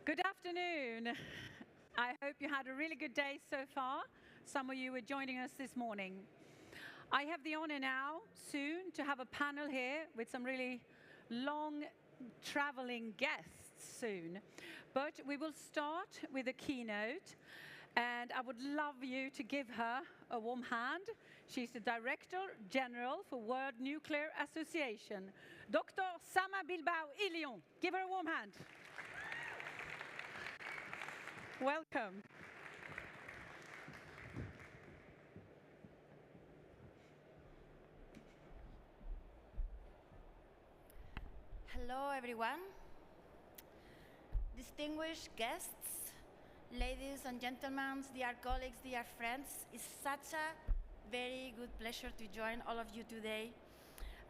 Good afternoon. I hope you had a really good day so far. Some of you are joining us this morning. I have the honor now, soon, to have a panel here with some really long traveling guests soon. But we will start with a keynote, and I would love you to give her a warm hand. She's the Director General for World Nuclear Association, Dr. Sama Bilbao Léon. Give her a warm hand. Welcome. Hello, everyone. Distinguished guests, ladies and gentlemen, dear colleagues, dear friends, it's such a very good pleasure to join all of you today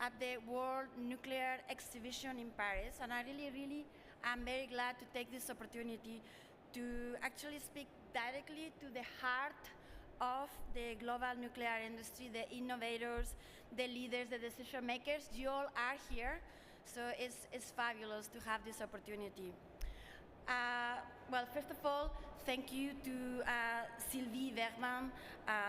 at the World Nuclear Exhibition in Paris. And I really am very glad to take this opportunity to actually speak directly to the heart of the global nuclear industry, the innovators, the leaders, the decision makers. You all are here, so it's fabulous to have this opportunity. Well, first of all, thank you to Sylvie Verman,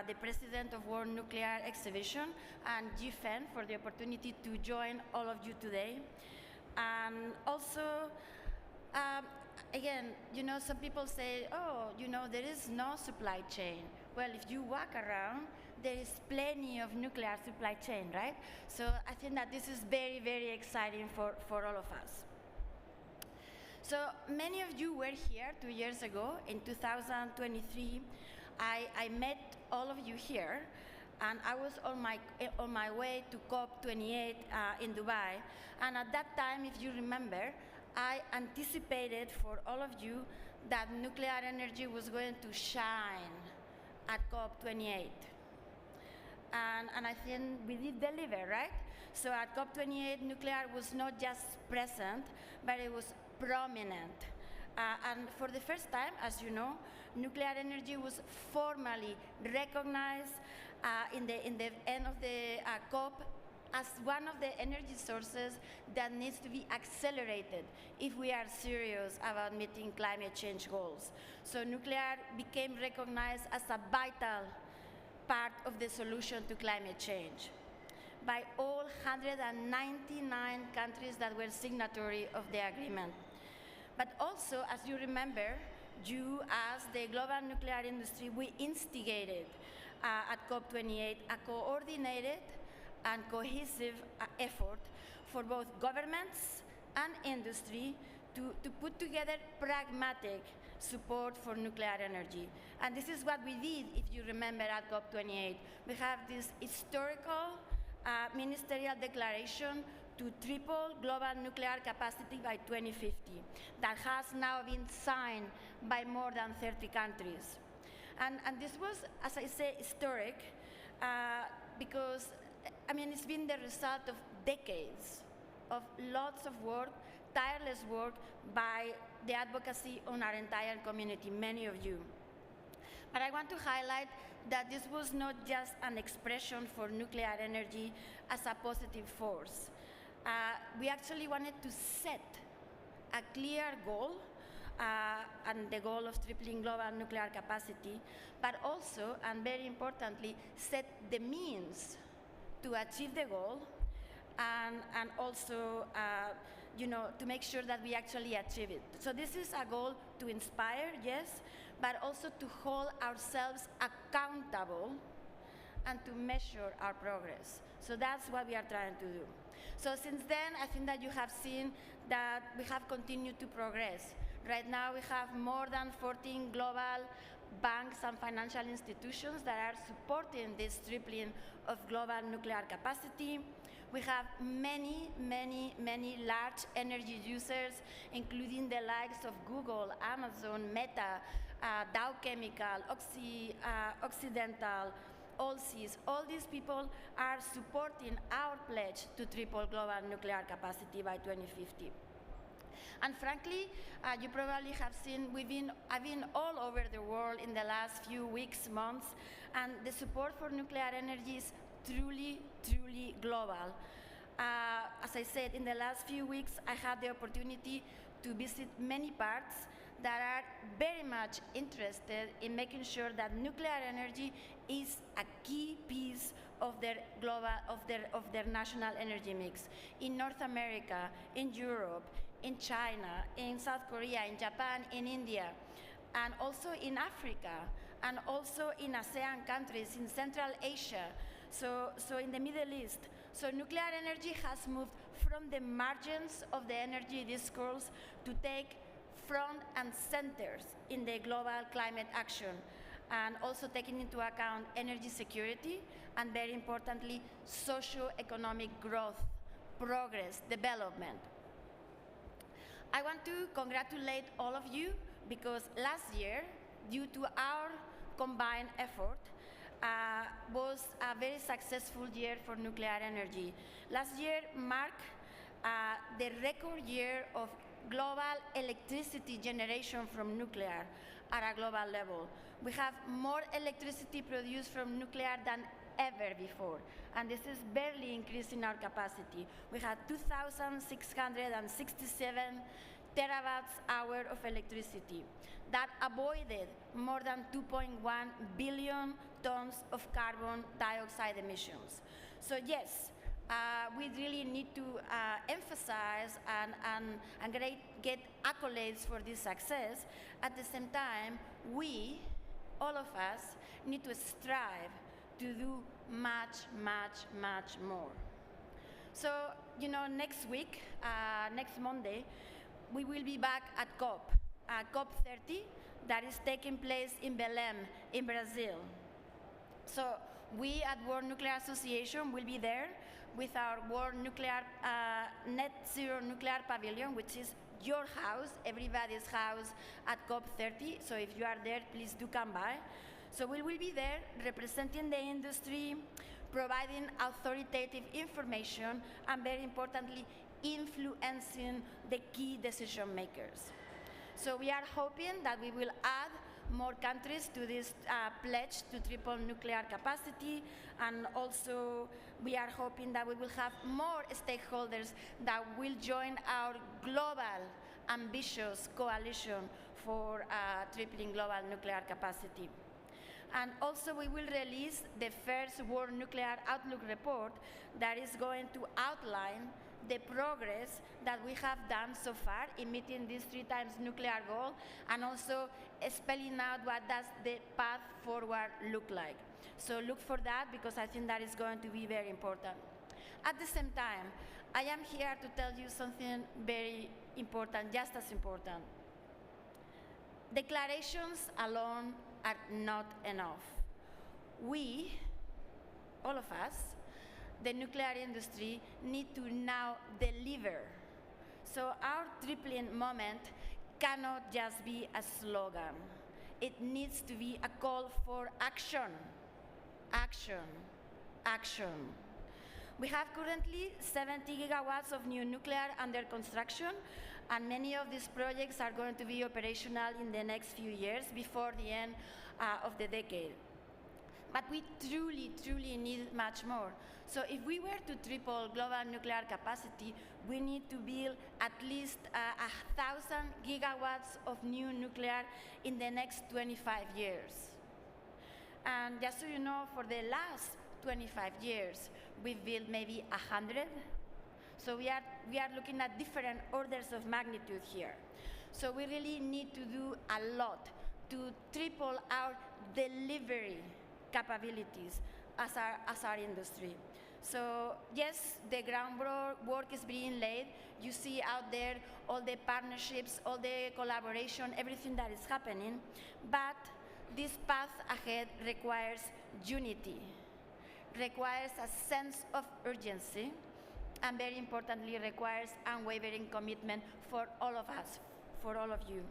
the president of World Nuclear Exhibition, and GFEN for the opportunity to join all of you today. And also, again, some people say, oh, there is no supply chain. Well, if you walk around, there is plenty of nuclear supply chain, right? So I think that this is very exciting for all of us. So many of you were here 2 years ago. In 2023, I met all of you here, and I was on my way to COP28 in Dubai. And at that time, if you remember, I anticipated for all of you that nuclear energy was going to shine at COP28. And I think we did deliver, right? So at COP28, nuclear was not just present, but it was prominent. And for the first time, as you know, nuclear energy was formally recognized in the end of the COP as one of the energy sources that needs to be accelerated if we are serious about meeting climate change goals. So nuclear became recognized as a vital part of the solution to climate change by all 199 countries that were signatory of the agreement. But also, as you remember, you, as the global nuclear industry, we instigated at COP28 a coordinated and cohesive effort for both governments and industry to put together pragmatic support for nuclear energy. And this is what we did, if you remember, at COP28. We have this historical ministerial declaration to triple global nuclear capacity by 2050 that has now been signed by more than 30 countries. And this was, as I say, historic because it's been the result of decades of lots of work, tireless work by the advocacy on our entire community, many of you. But I want to highlight that this was not just an expression for nuclear energy as a positive force. We actually wanted to set a clear goal, and the goal of tripling global nuclear capacity, but also, and very importantly, set the means to achieve the goal, and also to make sure that we actually achieve it. So this is a goal to inspire, yes, but also to hold ourselves accountable and to measure our progress. So that's what we are trying to do. So since then, I think that you have seen that we have continued to progress. Right now, we have more than 14 global banks and financial institutions that are supporting this tripling of global nuclear capacity. We have many large energy users, including the likes of Google, Amazon, Meta, Dow Chemical, Occidental, Allseas. All these people are supporting our pledge to triple global nuclear capacity by 2050. And frankly, you probably have seen, I've been all over the world in the last few weeks, months, and the support for nuclear energy is truly global. As I said, in the last few weeks, I had the opportunity to visit many parts that are very much interested in making sure that nuclear energy is a key piece of their of their national energy mix in North America, in Europe, in China, in South Korea, in Japan, in India, and also in Africa, and also in ASEAN countries, in Central Asia, so in the Middle East. So nuclear energy has moved from the margins of the energy discourse to take front and centers in the global climate action, and also taking into account energy security and, very importantly, socio-economic growth, progress, development. I want to congratulate all of you because last year, due to our combined effort, was a very successful year for nuclear energy. Last year marked the record year of global electricity generation from nuclear at a global level. We have more electricity produced from nuclear than ever before, and this is barely increasing our capacity. We had 2,667 terawatt hours of electricity that avoided more than 2.1 billion tons of carbon dioxide emissions. So yes, we really need to emphasize and get accolades for this success. At the same time, we, all of us, need to strive to do much, much, much more. So, you know, next week, next Monday, we will be back at COP 30, that is taking place in Belém, in Brazil. So we at World Nuclear Association will be there with our World Nuclear Net Zero Nuclear Pavilion, which is your house, everybody's house at COP 30. So if you are there, please do come by. So we will be there representing the industry, providing authoritative information, and very importantly, influencing the key decision makers. So we are hoping that we will add more countries to this pledge to triple nuclear capacity, and also we are hoping that we will have more stakeholders that will join our global ambitious coalition for tripling global nuclear capacity. And also we will release the first World Nuclear Outlook report that is going to outline the progress that we have done so far in meeting this 3 times nuclear goal, and also spelling out what does the path forward look like. So look for that, because I think that is going to be very important. At the same time, I am here to tell you something very important, just as important. Declarations alone are not enough. We, all of us, the nuclear industry, need to now deliver. So our tripling moment cannot just be a slogan. It needs to be a call for action. Action. Action. We have currently 70 gigawatts of new nuclear under construction, and many of these projects are going to be operational in the next few years before the end of the decade. But we truly, truly need much more. So if we were to triple global nuclear capacity, we need to build at least 1,000 gigawatts of new nuclear in the next 25 years. And just so you know, for the last 25 years, we've built maybe 100. So we are looking at different orders of magnitude here. So we really need to do a lot to triple our delivery capabilities as our industry. So yes, the groundwork is being laid. You see out there all the partnerships, all the collaboration, everything that is happening. But this path ahead requires unity, requires a sense of urgency, and very importantly, requires unwavering commitment for all of us, for all of you.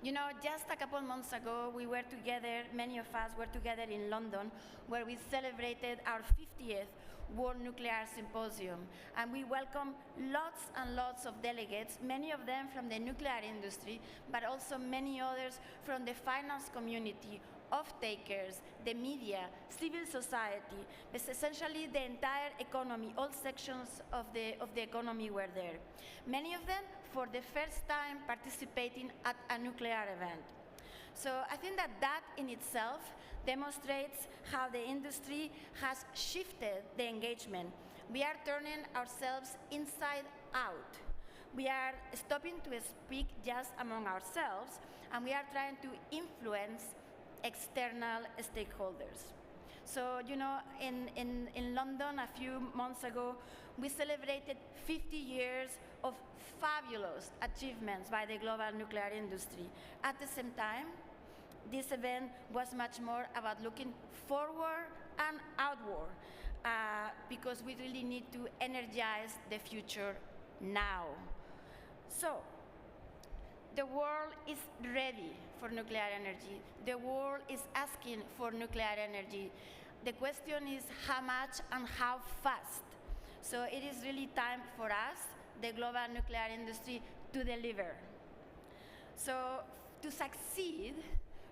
You know, just a couple months ago, we were together, many of us were together in London, where we celebrated our 50th World Nuclear Symposium. And we welcomed lots and lots of delegates, many of them from the nuclear industry, but also many others from the finance community, off-takers, the media, civil society, but essentially the entire economy, all sections of the economy were there. Many of them for the first time participating at a nuclear event. So I think that that in itself demonstrates how the industry has shifted the engagement. We are turning ourselves inside out. We are stopping to speak just among ourselves, and we are trying to influence external stakeholders. So, you know, in London a few months ago, we celebrated 50 years of fabulous achievements by the global nuclear industry. At the same time, this event was much more about looking forward and outward, because we really need to energize the future now. So, the world is ready for nuclear energy. The world is asking for nuclear energy. The question is how much and how fast. So it is really time for us, the global nuclear industry, to deliver. So to succeed,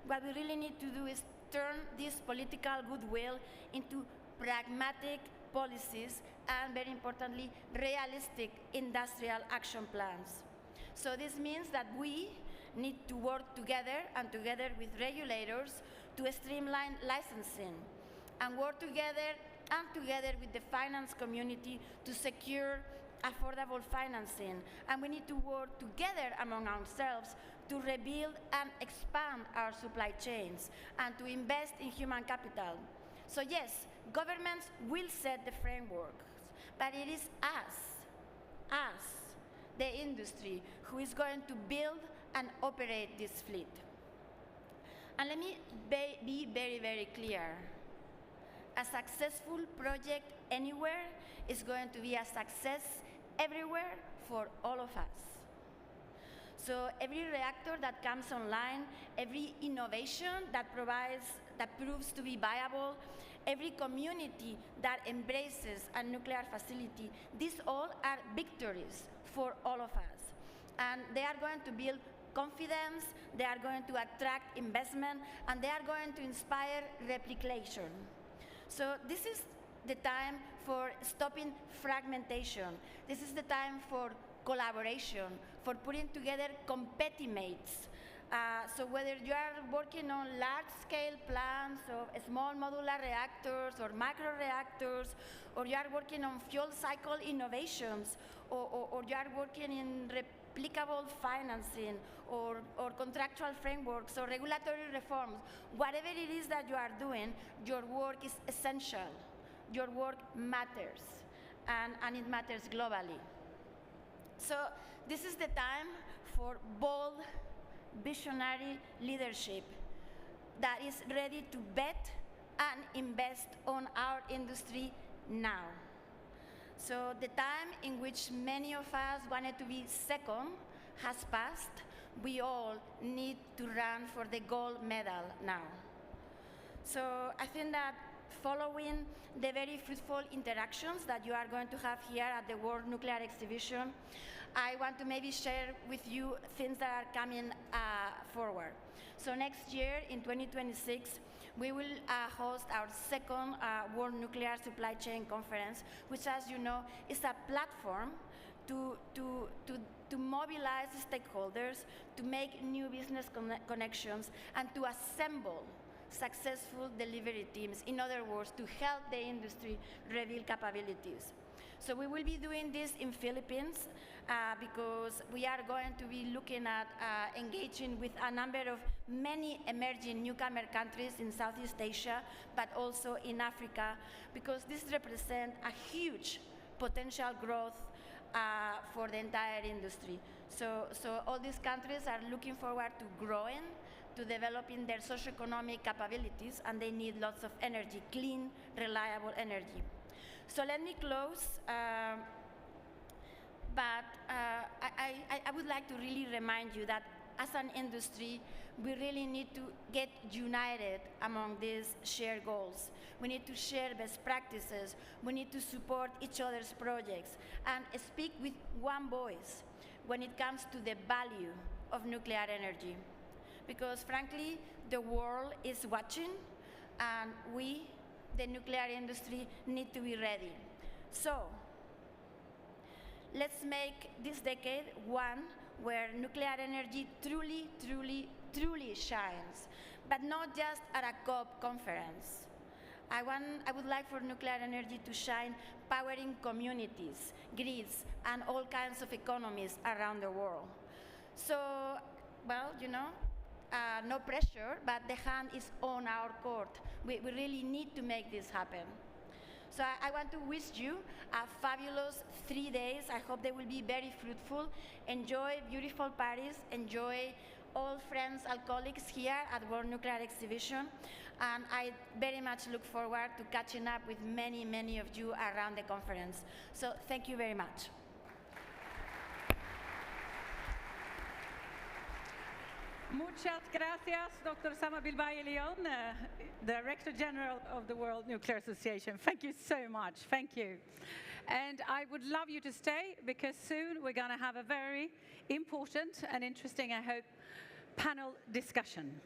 what we really need to do is turn this political goodwill into pragmatic policies and, very importantly, realistic industrial action plans. So this means that we need to work together and together with regulators to streamline licensing, and work together with the finance community to secure affordable financing. And we need to work together among ourselves to rebuild and expand our supply chains and to invest in human capital. So yes, governments will set the frameworks, but it is us, the industry, who is going to build and operate this fleet. And let me be very, very clear. A successful project anywhere is going to be a success everywhere for all of us. So every reactor that comes online, every innovation that proves to be viable, every community that embraces a nuclear facility, these all are victories for all of us. And they are going to build confidence, they are going to attract investment, and they are going to inspire replication. So this is the time for stopping fragmentation. This is the time for collaboration, for putting together competimates. So whether you are working on large-scale plants of small modular reactors or micro-reactors, or you are working on fuel cycle innovations, or you are working in replicable financing, or contractual frameworks, or regulatory reforms, whatever it is that you are doing, your work is essential. Your work matters, and it matters globally. So this is the time for bold, visionary leadership that is ready to bet and invest on our industry now. So the time in which many of us wanted to be second has passed. We all need to run for the gold medal now. So I think that following the very fruitful interactions that you are going to have here at the World Nuclear Exhibition, I want to maybe share with you things that are coming forward. So next year, in 2026, we will host our second World Nuclear Supply Chain Conference, which, as you know, is a platform to mobilize stakeholders, to make new business connections, and to assemble successful delivery teams. In other words, to help the industry reveal capabilities. So we will be doing this in Philippines because we are going to be looking at engaging with a number of many emerging newcomer countries in Southeast Asia, but also in Africa, because this represents a huge potential growth for the entire industry. So all these countries are looking forward to growing, to developing their socioeconomic capabilities, and they need lots of energy, clean, reliable energy. So let me close, but I would like to really remind you that as an industry, we really need to get united among these shared goals. We need to share best practices. We need to support each other's projects and speak with one voice when it comes to the value of nuclear energy. Because frankly, the world is watching, and we, the nuclear industry, need to be ready. So let's make this decade one where nuclear energy truly, truly, truly shines, but not just at a COP conference. I would like for nuclear energy to shine, powering communities, grids, and all kinds of economies around the world. So, well, you know, no pressure, but the hand is on our court. We really need to make this happen. So I want to wish you a fabulous 3 days. I hope they will be very fruitful. Enjoy beautiful parties. Enjoy all friends and colleagues here at World Nuclear Exhibition. And I very much look forward to catching up with many, many of you around the conference. So thank you very much. Muchas gracias, Dr. Sama Bilbao Léon, Director General of the World Nuclear Association. Thank you so much. Thank you. And I would love you to stay, because soon we're going to have a very important and interesting, I hope, panel discussion.